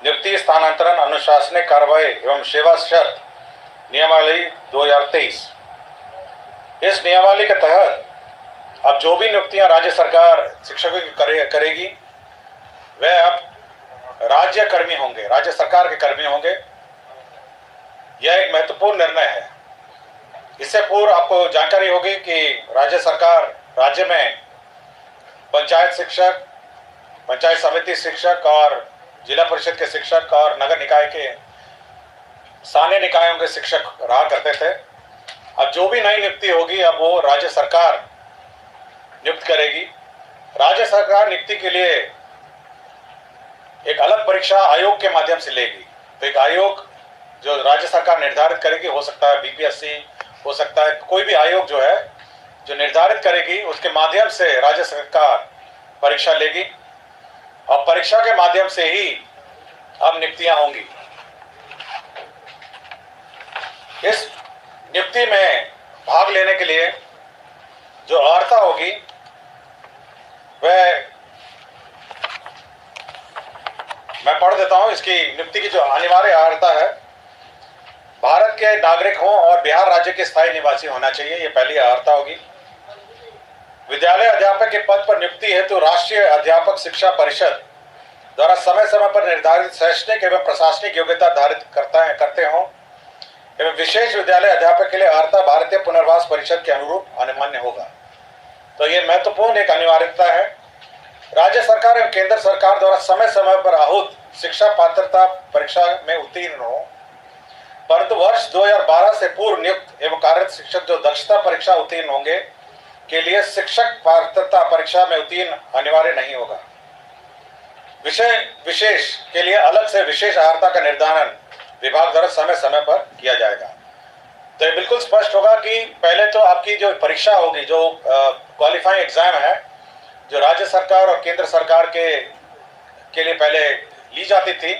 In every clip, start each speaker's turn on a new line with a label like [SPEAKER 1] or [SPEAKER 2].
[SPEAKER 1] नियुक्ति, स्थानांतरण, अनुशासनिक कार्रवाई एवं सेवा शर्त नियमावली 2023। इस नियमावली के तहत अब जो भी नियुक्तियां राज्य सरकार शिक्षकों की करेगी वह अब राज्य कर्मी होंगे, राज्य सरकार के कर्मी होंगे। यह एक महत्वपूर्ण निर्णय है। इससे पूर्व आपको जानकारी होगी कि राज्य सरकार राज्य में पंचायत शिक्षक, पंचायत समिति शिक्षक और जिला परिषद के शिक्षक और नगर निकाय के स्थानीय निकायों के शिक्षक रहा करते थे। अब जो भी नई नियुक्ति होगी अब वो राज्य सरकार नियुक्त करेगी। राज्य सरकार नियुक्ति के लिए एक अलग परीक्षा आयोग के माध्यम से लेगी। तो एक आयोग जो राज्य सरकार निर्धारित करेगी, हो सकता है बीपीएससी, हो सकता है कोई भी आयोग जो है जो निर्धारित करेगी, उसके माध्यम से राज्य सरकार परीक्षा लेगी और परीक्षा के माध्यम से ही अब नियुक्तियां होंगी। इस नियुक्ति में भाग लेने के लिए जो अर्हता होगी वह मैं पढ़ देता हूं। इसकी नियुक्ति की जो अनिवार्य अर्हता है, भारत के नागरिक हों और बिहार राज्य के स्थायी निवासी होना चाहिए, ये पहली अर्हता होगी। विद्यालय अध्यापक के पद पर नियुक्ति हेतु राष्ट्रीय अध्यापक शिक्षा परिषद द्वारा समय समय पर निर्धारित शैक्षणिक एवं प्रशासनिक योग्यता धारित करते हों एवं विशेष विद्यालय अध्यापक के लिए अर्हता भारतीय पुनर्वास परिषद के अनुरूप अनिवार्य होगा। तो ये महत्वपूर्ण एक अनिवार्यता है। राज्य सरकार एवं केंद्र सरकार द्वारा समय समय पर आहूत शिक्षा पात्रता परीक्षा में उत्तीर्ण हो, परंतु वर्ष 2012 से पूर्व नियुक्त एवं कार्यरत शिक्षक जो दक्षता परीक्षा उत्तीर्ण होंगे के लिए शिक्षक पात्रता परीक्षा में उत्तीर्ण अनिवार्य नहीं होगा। विषय विशेष के लिए अलग से विशेष अर्हता का निर्धारण विभाग द्वारा समय समय पर किया जाएगा। तो ये बिल्कुल स्पष्ट होगा कि पहले तो आपकी जो परीक्षा होगी, जो क्वालिफाइंग एग्जाम है, जो राज्य सरकार और केंद्र सरकार के लिए पहले ली जाती थी,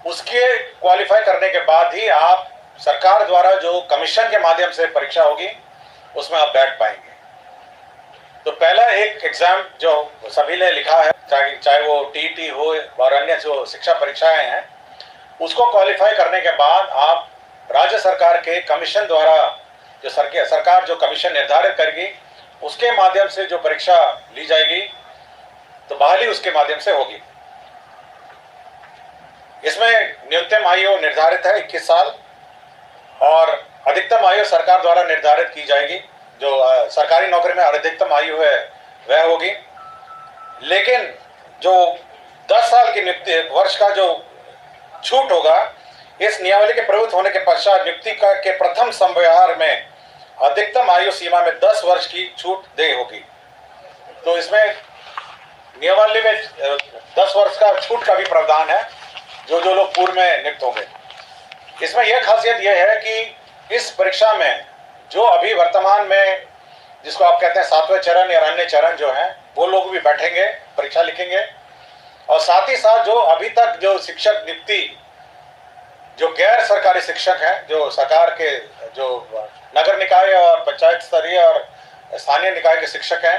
[SPEAKER 1] उसके क्वालिफाई करने के बाद ही आप सरकार द्वारा जो कमीशन के माध्यम से परीक्षा होगी उसमें आप बैठ पाएंगे। तो पहला एक एग्जाम जो सभी ने लिखा है, चाहे वो टीईटी हो और अन्य जो शिक्षा परीक्षाएं हैं, उसको क्वालिफाई करने के बाद आप राज्य सरकार के कमीशन द्वारा जो सरकार जो कमीशन निर्धारित करेगी उसके माध्यम से जो परीक्षा ली जाएगी तो बहाली उसके माध्यम से होगी। इसमें न्यूनतम आयु निर्धारित है 21 साल और अधिकतम आयु सरकार द्वारा निर्धारित की जाएगी। जो सरकारी नौकरी में अधिकतम आयु है वह होगी, लेकिन जो 10 साल की नियुक्ति वर्ष का जो छूट होगा, इस नियमावली के प्रवृत्त होने के पश्चात नियुक्ति के प्रथम संव्यवहार में अधिकतम आयु सीमा में 10 वर्ष की छूट दे होगी। तो इसमें नियमावली में 10 वर्ष का छूट का भी प्रावधान है जो लोग पूर्व में नियुक्त होंगे। इसमें यह खासियत यह है कि इस परीक्षा में जो अभी वर्तमान में जिसको आप कहते हैं 7वें चरण या अन्य चरण जो हैं, वो लोग भी बैठेंगे, परीक्षा लिखेंगे और साथ ही साथ जो अभी तक जो शिक्षक नियुक्ति जो गैर सरकारी शिक्षक हैं, जो सरकार के जो नगर निकाय और पंचायत स्तरीय और स्थानीय निकाय के शिक्षक हैं,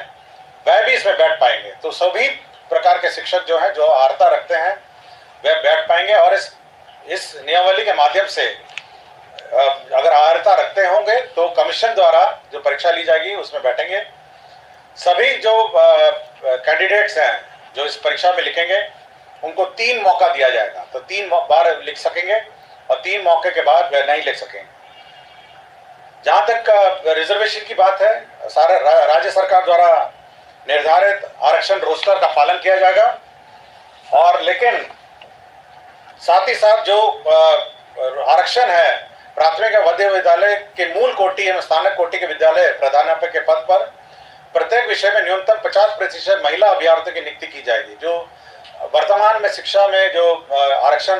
[SPEAKER 1] वह भी इसमें बैठ पाएंगे। तो सभी प्रकार के शिक्षक जो हैं, जो अर्हता रखते हैं, वह बैठ पाएंगे और इस नियमावली के माध्यम से अगर अर्हता रखते होंगे तो कमीशन द्वारा जो परीक्षा ली जाएगी उसमें बैठेंगे। सभी जो कैंडिडेट्स हैं जो इस परीक्षा में लिखेंगे उनको 3 मौका दिया जाएगा। तो 3 बार लिख सकेंगे और 3 मौके के बाद वह नहीं लिख सकेंगे। जहां तक रिजर्वेशन की बात है, सारा राज्य सरकार द्वारा निर्धारित आरक्षण रोस्टर का पालन किया जाएगा और लेकिन साथ ही साथ जो आरक्षण है प्राथमिक एवं मध्य विद्यालय के मूल कोटि एवं स्नातक कोटि के विद्यालय प्रधानाध्यापक के पद पर प्रत्येक विषय में न्यूनतम 50% महिला अभ्यर्थियों की नियुक्ति की जाएगी। जो वर्तमान में शिक्षा में जो आरक्षण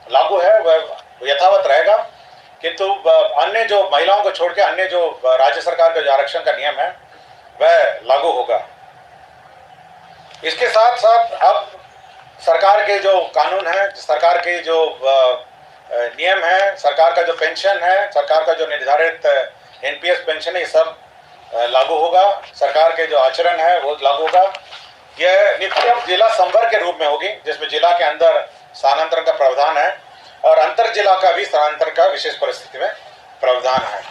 [SPEAKER 1] लागू है वह यथावत रहेगा, किंतु अन्य जो महिलाओं को छोड़ के अन्य जो राज्य सरकार का जो आरक्षण का नियम है वह लागू होगा। इसके साथ साथ अब सरकार के जो कानून है, सरकार के जो नियम है, सरकार का जो पेंशन है, सरकार का जो निर्धारित एनपीएस पेंशन है, ये सब लागू होगा। सरकार के जो आचरण है वो लागू होगा। यह नियुक्ति जिला संवर्ग के रूप में होगी, जिसमें जिला के अंदर स्थानांतरण का प्रावधान है और अंतर जिला का भी स्थानांतरण का विशेष परिस्थिति में प्रावधान है।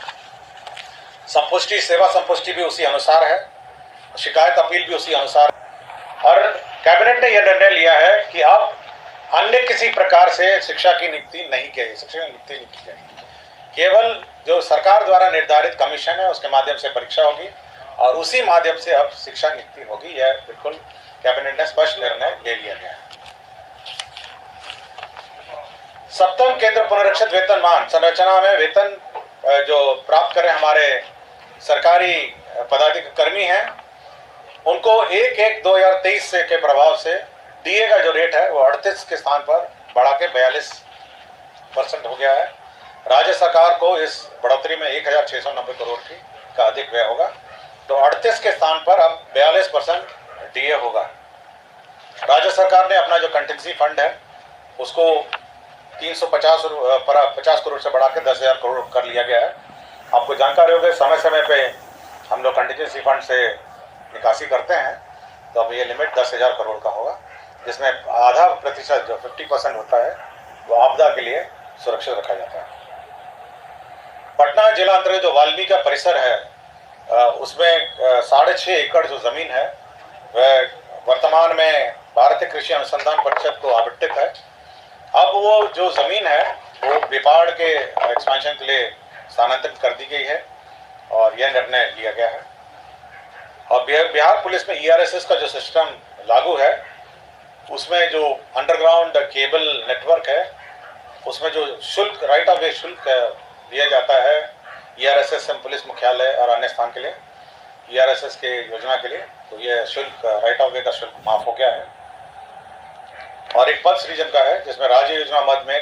[SPEAKER 1] संपुष्टि सेवा संपुष्टि भी उसी अनुसार है, शिकायत अपील भी उसी अनुसार है। और कैबिनेट ने यह निर्णय लिया है कि अब अन्य किसी प्रकार से शिक्षा की नियुक्ति नहीं की जाएगी, शिक्षक की नियुक्ति नहीं की जाएगी। केवल जो सरकार द्वारा निर्धारित कमीशन है उसके माध्यम से परीक्षा होगी और उसी माध्यम से अब शिक्षा नियुक्ति होगी। यह बिल्कुल कैबिनेट ने स्पष्ट निर्णय ले लिया गया है। सप्तम केंद्र पुनरीक्षित वेतनमान संरचना में वेतन जो प्राप्त करें हमारे सरकारी पदाधिकारी कर्मी हैं, उनको 1/1/2023 से के प्रभाव से डीए का जो रेट है वो 38 के स्थान पर बढ़ा के 42% हो गया है। राज्य सरकार को इस बढ़ोतरी में 1690 करोड़ की का अधिक व्यय होगा, तो 38 के स्थान पर अब 42% डीए होगा। राज्य सरकार ने अपना जो कंटिजेंसी फंड है उसको 50 करोड़ से बढ़ा के 10,000 करोड़ कर लिया गया है। आपको जानकारी होगी समय समय पे हम लोग कंटिजेंसी फंड से निकासी करते हैं, तो अब ये लिमिट 10,000 करोड़ का होगा, जिसमें आधा प्रतिशत जो 50% होता है वो आपदा के लिए सुरक्षित रखा जाता है। पटना जिला अंतर्गत जो वाल्मीकि का परिसर है उसमें 6.5 एकड़ जो जमीन है वह वर्तमान में भारतीय कृषि अनुसंधान परिषद को आवंटित है। अब वो जो जमीन है वो बिपाड़ के एक्सपेंशन के लिए स्थानांतरित कर दी गई है और यह निर्णय लिया गया है। और बिहार पुलिस में ERSS का जो सिस्टम लागू है उसमें जो अंडरग्राउंड केबल नेटवर्क है उसमें जो शुल्क राइट ऑफ वे शुल्क दिया जाता है ERSS पुलिस मुख्यालय और अन्य स्थान के लिए ERSS के योजना के लिए, तो यह शुल्क राइट ऑफ वे का शुल्क माफ हो गया है। और एक पल्स रीजन का है जिसमें राज्य योजना मद में